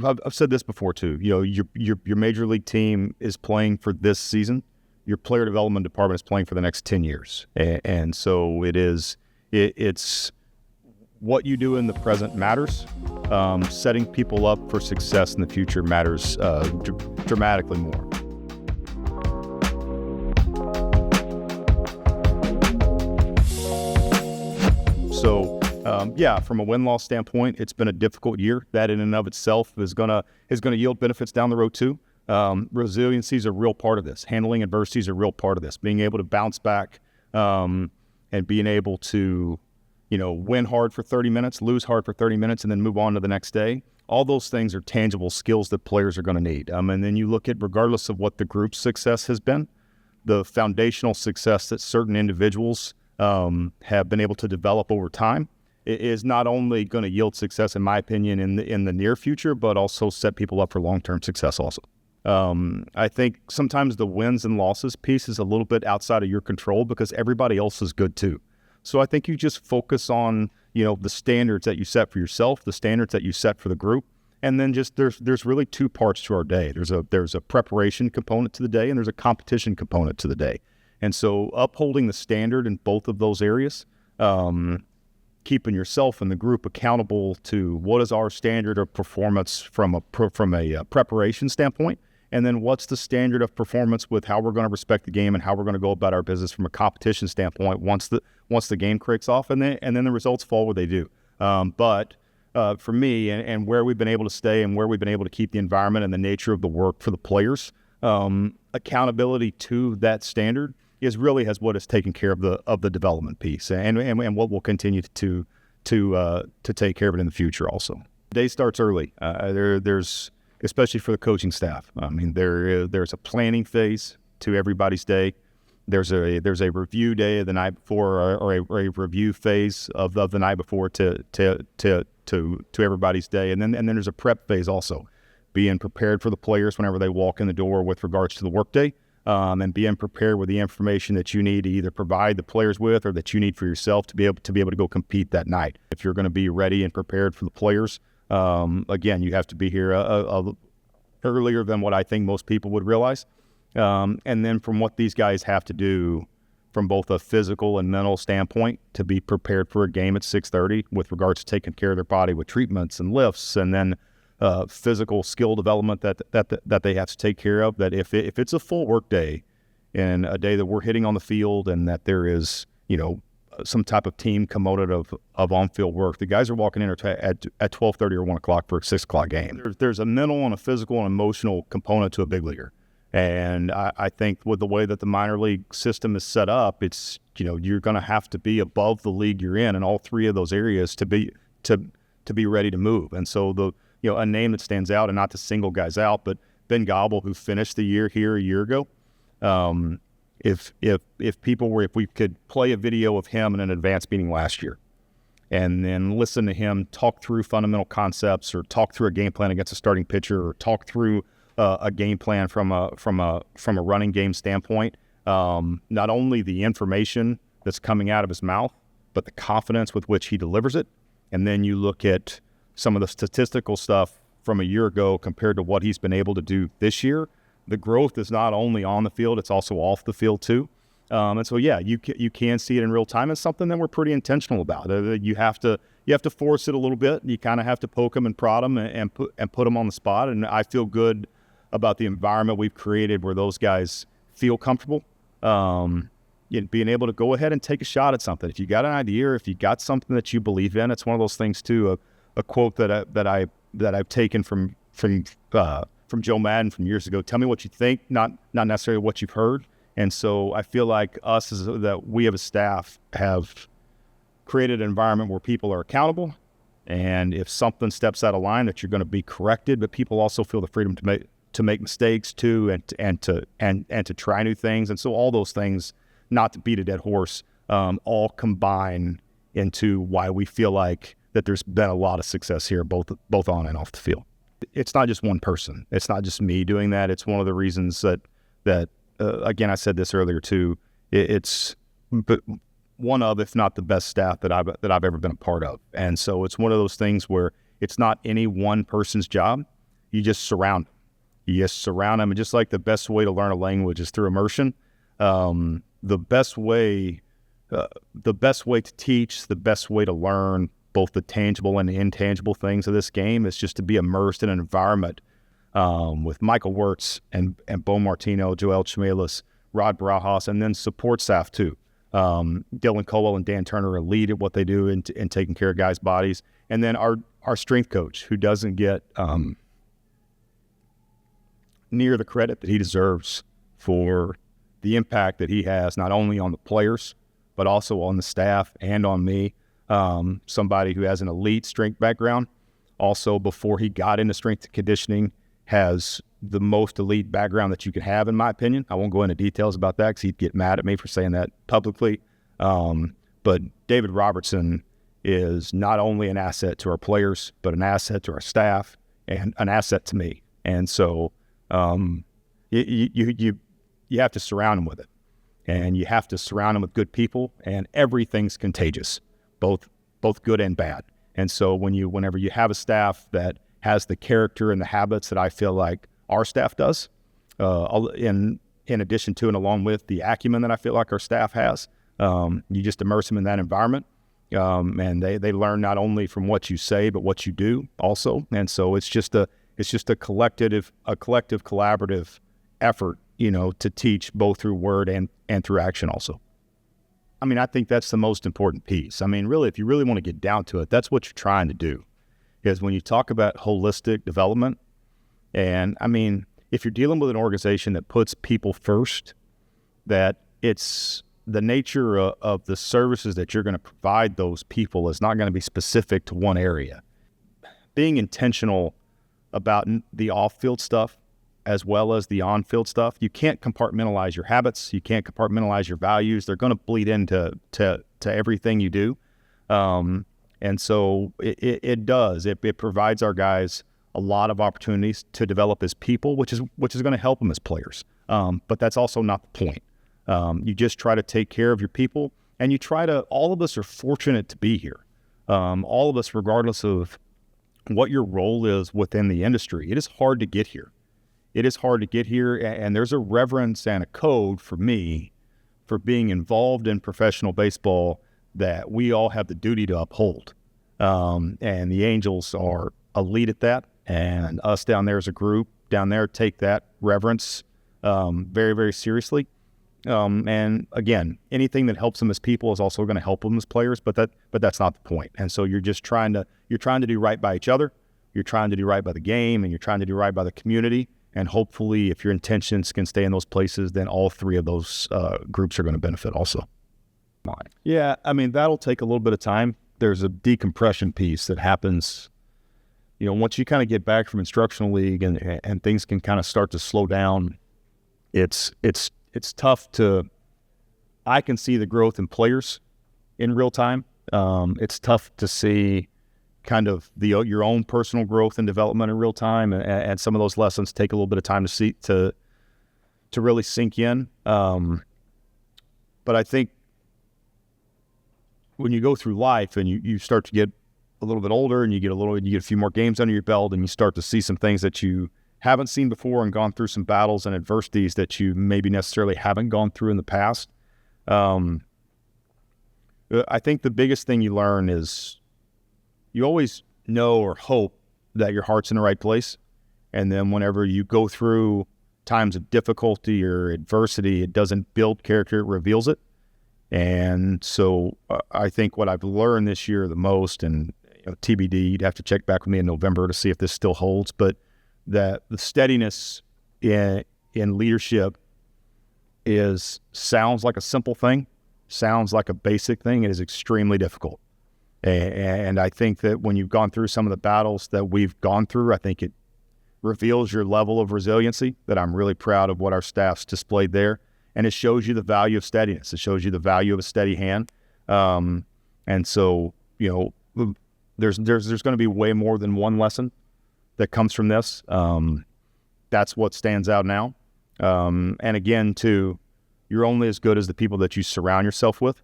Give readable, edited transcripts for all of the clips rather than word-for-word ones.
I've said this before too. Your major league team is playing for this season. Your player development department is playing for the next 10 years, and so it's what you do in the present matters. Setting people up for success in the future matters dramatically more. So, from a win-loss standpoint, it's been a difficult year. That in and of itself is gonna yield benefits down the road too. Resiliency is a real part of this. Handling adversity is a real part of this. Being able to bounce back and being able to, win hard for 30 minutes, lose hard for 30 minutes, and then move on to the next day. All those things are tangible skills that players are going to need. And then you look at, regardless of what the group's success has been, the foundational success that certain individuals have been able to develop over time is not only going to yield success, in my opinion, in the near future, but also set people up for long-term success also. I think sometimes the wins and losses piece is a little bit outside of your control because everybody else is good too. So I think you just focus on, the standards that you set for yourself, the standards that you set for the group, and then just there's really two parts to our day. There's a preparation component to the day, and there's a competition component to the day. And so upholding the standard in both of those areas, keeping yourself and the group accountable to what is our standard of performance from a preparation standpoint, and then what's the standard of performance with how we're going to respect the game and how we're going to go about our business from a competition standpoint once the game kicks off, and then the results fall where they do. But for me and where we've been able to stay and where we've been able to keep the environment and the nature of the work for the players, accountability to that standard is what has taken care of the development piece and what will continue to take care of it in the future also. The day starts early. There's especially for the coaching staff. I mean, there's a planning phase to everybody's day. There's a review day of the night before, or a review phase of the night before to everybody's day, and then there's a prep phase also, being prepared for the players whenever they walk in the door with regards to the workday, and being prepared with the information that you need to either provide the players with or that you need for yourself to be able to go compete that night. If you're going to be ready and prepared for the players, again, you have to be here earlier than what I think most people would realize. And then from what these guys have to do from both a physical and mental standpoint to be prepared for a game at 6:30 with regards to taking care of their body with treatments and lifts, and then physical skill development that they have to take care of, that if it's a full work day and a day that we're hitting on the field and that there is, some type of team component of on-field work, the guys are walking in at 12:30 or 1 o'clock for a 6 o'clock game. There's a mental and a physical and emotional component to a big leaguer. And I think with the way that the minor league system is set up, it's, you're going to have to be above the league you're in all three of those areas to be ready to move. And so a name that stands out, and not to single guys out, but Ben Gobble, who finished the year here a year ago, if we could play a video of him in an advanced meeting last year and then listen to him talk through fundamental concepts or talk through a game plan against a starting pitcher or talk through a game plan from a running game standpoint, not only the information that's coming out of his mouth, but the confidence with which he delivers it. And then you look at some of the statistical stuff from a year ago compared to what he's been able to do this year. The growth is not only on the field, it's also off the field too. And so, you can see it in real time. It's something that we're pretty intentional about. You have to force it a little bit. You kind of have to poke them and prod them and put them on the spot. And I feel good about the environment we've created where those guys feel comfortable, being able to go ahead and take a shot at something. If you got an idea or if you got something that you believe in, it's one of those things too. A quote that I've taken from Joe Madden from years ago. Tell me what you think, not necessarily what you've heard. And so I feel like we as a staff have created an environment where people are accountable, and if something steps out of line, that you're going to be corrected. But people also feel the freedom to make mistakes too, and to try new things. And so all those things, not to beat a dead horse, all combine into why we feel like that there's been a lot of success here, both on and off the field. It's not just one person. It's not just me doing that. It's one of the reasons that again, I said this earlier too. It's one of, if not the best staff that I've ever been a part of. And so it's one of those things where it's not any one person's job. you just surround them. You just surround them, and just like the best way to learn a language is through immersion, the best way to teach, the best way to learn both the tangible and the intangible things of this game is just to be immersed in an environment with Michael Wirtz and Bo Martino, Joel Chimelis, Rod Barajas, and then support staff too. Dylan Colwell and Dan Turner are lead at what they do in taking care of guys' bodies. And then our strength coach, who doesn't get near the credit that he deserves for the impact that he has, not only on the players, but also on the staff and on me. Somebody who has an elite strength background. Also, before he got into strength and conditioning, has the most elite background that you could have, in my opinion. I won't go into details about that because he'd get mad at me for saying that publicly. But David Robertson is not only an asset to our players, but an asset to our staff and an asset to me. And so you have to surround him with it. And you have to surround him with good people, and everything's contagious, both good and bad. And so whenever you have a staff that has the character and the habits that I feel like our staff does, in addition to and along with the acumen that I feel like our staff has, you just immerse them in that environment, and they learn not only from what you say but what you do also. And so it's just a collective collaborative effort, to teach both through word and through action also. I mean, I think that's the most important piece. I mean, really, if you really want to get down to it, that's what you're trying to do, is when you talk about holistic development. And I mean, if you're dealing with an organization that puts people first, that it's the nature of the services that you're going to provide those people is not going to be specific to one area. Being intentional about the off-field stuff as well as the on-field stuff. You can't compartmentalize your habits. You can't compartmentalize your values. They're going to bleed into everything you do. And so it does. It provides our guys a lot of opportunities to develop as people, which is going to help them as players. But that's also not the point. You just try to take care of your people, and all of us are fortunate to be here. All of us, regardless of what your role is within the industry, it is hard to get here. It is hard to get here, and there's a reverence and a code for me for being involved in professional baseball that we all have the duty to uphold. And the Angels are a lead at that, and us down there as a group down there take that reverence very, very seriously. And again, anything that helps them as people is also going to help them as players, but that's not the point. And so you're trying to do right by each other. You're trying to do right by the game, and you're trying to do right by the community. And hopefully, if your intentions can stay in those places, then all three of those groups are going to benefit also. Yeah, I mean, that'll take a little bit of time. There's a decompression piece that happens, once you kind of get back from instructional league and things can kind of start to slow down. It's tough I can see the growth in players in real time. It's tough to see kind of your own personal growth and development in real time, and some of those lessons take a little bit of time to really sink in. But I think when you go through life and you start to get a little bit older and you get a few more games under your belt, and you start to see some things that you haven't seen before and gone through some battles and adversities that you maybe necessarily haven't gone through in the past. I think the biggest thing you learn is you always know or hope that your heart's in the right place. And then whenever you go through times of difficulty or adversity, it doesn't build character, it reveals it. And so I think what I've learned this year the most, and TBD, you'd have to check back with me in November to see if this still holds, but that the steadiness in leadership sounds like a simple thing, sounds like a basic thing. It is extremely difficult. And I think that when you've gone through some of the battles that we've gone through, I think it reveals your level of resiliency, that I'm really proud of what our staff's displayed there. And it shows you the value of steadiness. It shows you the value of a steady hand. And so, there's going to be way more than one lesson that comes from this. That's what stands out now. And again, too, you're only as good as the people that you surround yourself with.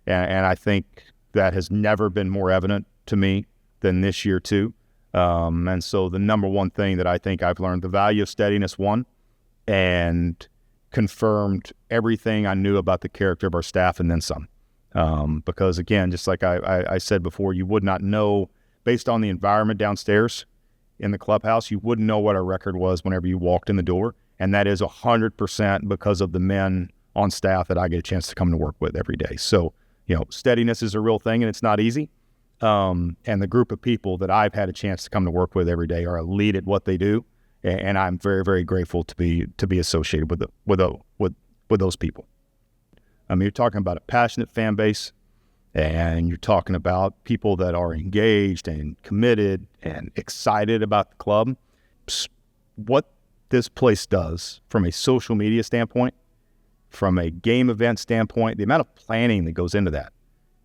And I think that has never been more evident to me than this year too. And so the number one thing that I think I've learned, the value of steadiness, one, and confirmed everything I knew about the character of our staff and then some. Because again, just like I said before, you would not know, based on the environment downstairs in the clubhouse, you wouldn't know what our record was whenever you walked in the door. And that is 100% because of the men on staff that I get a chance to come to work with every day. So, steadiness is a real thing, and it's not easy. And the group of people that I've had a chance to come to work with every day are elite at what they do. And I'm very, very grateful to be associated with those people. I mean, you're talking about a passionate fan base, and you're talking about people that are engaged and committed and excited about the club. What this place does from a social media standpoint, from a game event standpoint, the amount of planning that goes into that,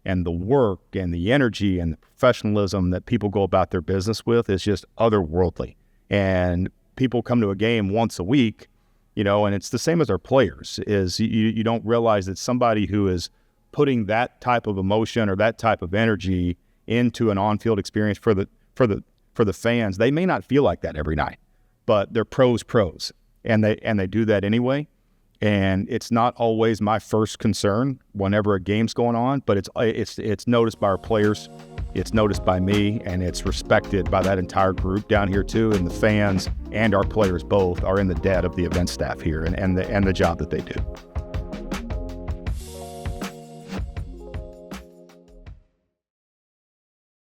and the work and the energy and the professionalism that people go about their business with is just otherworldly. And people come to a game once a week, and it's the same as our players, is you don't realize that somebody who is putting that type of emotion or that type of energy into an on-field experience for the fans, they may not feel like that every night, but they're pros, and they do that anyway. And it's not always my first concern whenever a game's going on, but it's noticed by our players, it's noticed by me, and it's respected by that entire group down here too. And the fans and our players both are in the debt of the event staff here and the job that they do.